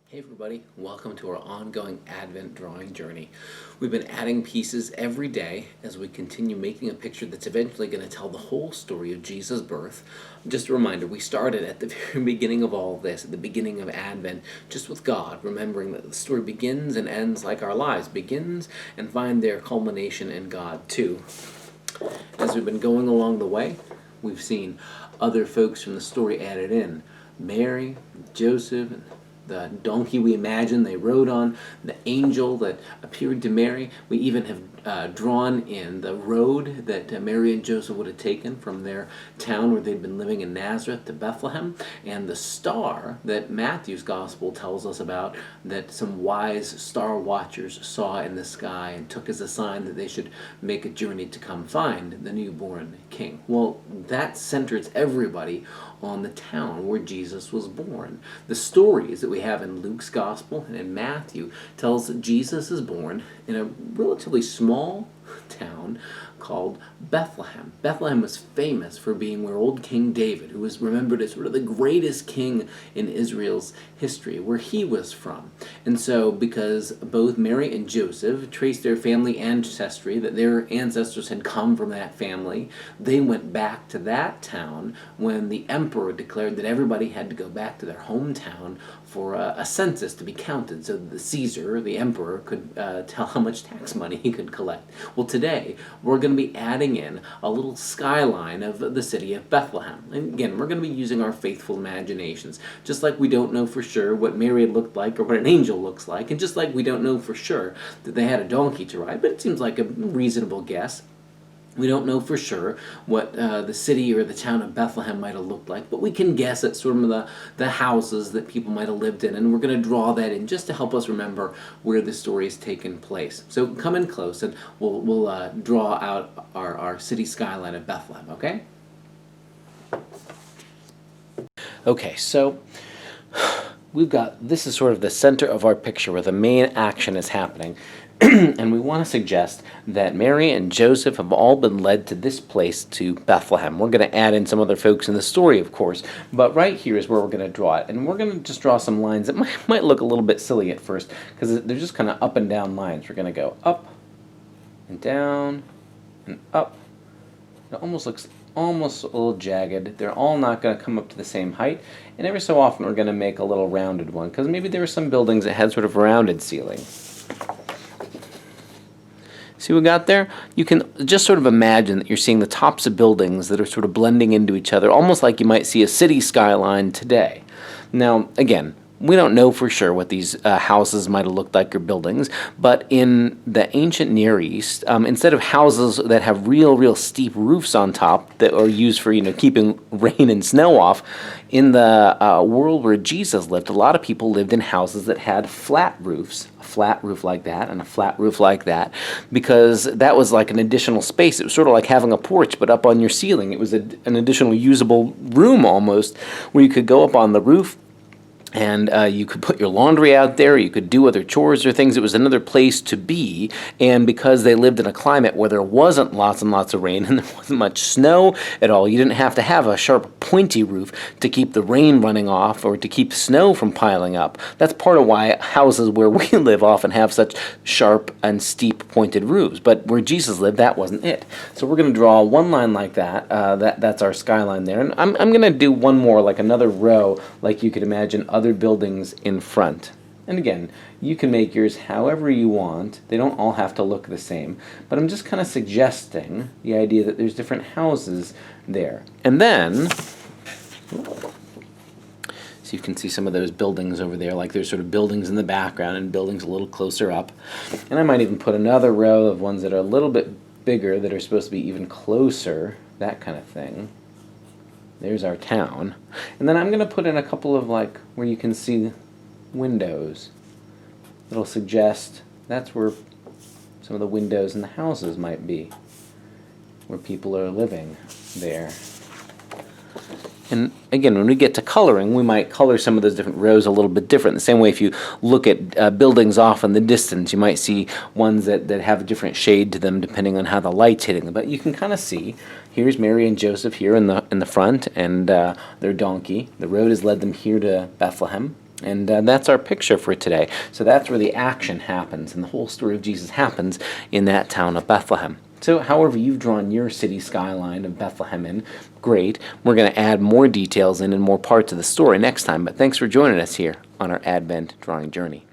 Hey everybody, welcome to our ongoing Advent drawing journey. We've been adding pieces every day as we continue making a picture that's eventually going to tell the whole story of Jesus' birth. Just a reminder, we started at the very beginning of all of this, at the beginning of Advent, just with God, remembering that the story begins and ends like our lives, begins and find their culmination in God too. As we've been going along the way, we've seen other folks from the story added in. Mary, Joseph, and the donkey we imagine they rode on, the angel that appeared to Mary. We even have drawn in the road that Mary and Joseph would have taken from their town where they'd been living in Nazareth to Bethlehem, and the star that Matthew's gospel tells us about, that some wise star watchers saw in the sky and took as a sign that they should make a journey to come find the newborn king. Well, that centers everybody on the town where Jesus was born. The stories that we have in Luke's gospel and in Matthew tells that Jesus is born in a relatively small town called Bethlehem. Bethlehem was famous for being where old King David, who was remembered as sort of the greatest king in Israel's history, where he was from. And so, because both Mary and Joseph traced their family ancestry, that their ancestors had come from that family, they went back to that town when the emperor declared that everybody had to go back to their hometown for a census to be counted, so that the Caesar, the emperor, could tell how much tax money he could collect. Well, today, we're going to be adding in a little skyline of the city of Bethlehem. And again, we're going to be using our faithful imaginations. Just like we don't know for sure what Mary looked like or what an angel looks like, and just like we don't know for sure that they had a donkey to ride, but it seems like a reasonable guess. We don't know for sure what the city or the town of Bethlehem might have looked like, but we can guess at sort of the houses that people might have lived in, and we're going to draw that in just to help us remember where the story has taken place. So come in close, and we'll draw out our city skyline of Bethlehem, okay? Okay, so we've got, this is sort of the center of our picture where the main action is happening. And we want to suggest that Mary and Joseph have all been led to this place, to Bethlehem. We're going to add in some other folks in the story, of course, but right here is where we're going to draw it. And we're going to just draw some lines that might look a little bit silly at first, because they're just kind of up and down lines. We're going to go up and down and up. It almost looks almost a little jagged. They're all not going to come up to the same height. And every so often we're going to make a little rounded one, because maybe there were some buildings that had sort of rounded ceilings. See what we got there? You can just sort of imagine that you're seeing the tops of buildings that are sort of blending into each other, almost like you might see a city skyline today. Now, again, we don't know for sure what these houses might have looked like or buildings, but in the ancient Near East, instead of houses that have real steep roofs on top that are used for keeping rain and snow off, in the world where Jesus lived, a lot of people lived in houses that had flat roofs, a flat roof like that and a flat roof like that, because that was like an additional space. It was sort of like having a porch, but up on your ceiling. It was an additional usable room almost, where you could go up on the roof, and you could put your laundry out there, you could do other chores or things. It was another place to be, and because they lived in a climate where there wasn't lots and lots of rain and there wasn't much snow at all, you didn't have to have a sharp, pointy roof to keep the rain running off or to keep snow from piling up. That's part of why houses where we live often have such sharp and steep, pointed roofs. But where Jesus lived, that wasn't it. So we're going to draw one line like that. That's our skyline there. And I'm going to do one more, like another row, like you could imagine other buildings in front. And again, you can make yours however you want. They don't all have to look the same. But I'm just kind of suggesting the idea that there's different houses there. And then, so you can see some of those buildings over there, like there's sort of buildings in the background and buildings a little closer up. And I might even put another row of ones that are a little bit bigger that are supposed to be even closer, that kind of thing. There's our town. And then I'm going to put in a couple of, like, where you can see windows. It'll suggest that's where some of the windows in the houses might be, where people are living there. And again, when we get to coloring, we might color some of those different rows a little bit different. The same way if you look at buildings off in the distance, you might see ones that have a different shade to them depending on how the light's hitting them. But you can kind of see, here's Mary and Joseph here in the front, and their donkey. The road has led them here to Bethlehem. And that's our picture for today. So that's where the action happens, and the whole story of Jesus happens in that town of Bethlehem. So however you've drawn your city skyline of Bethlehem in, great. We're going to add more details in and more parts of the story next time, but thanks for joining us here on our Advent drawing journey.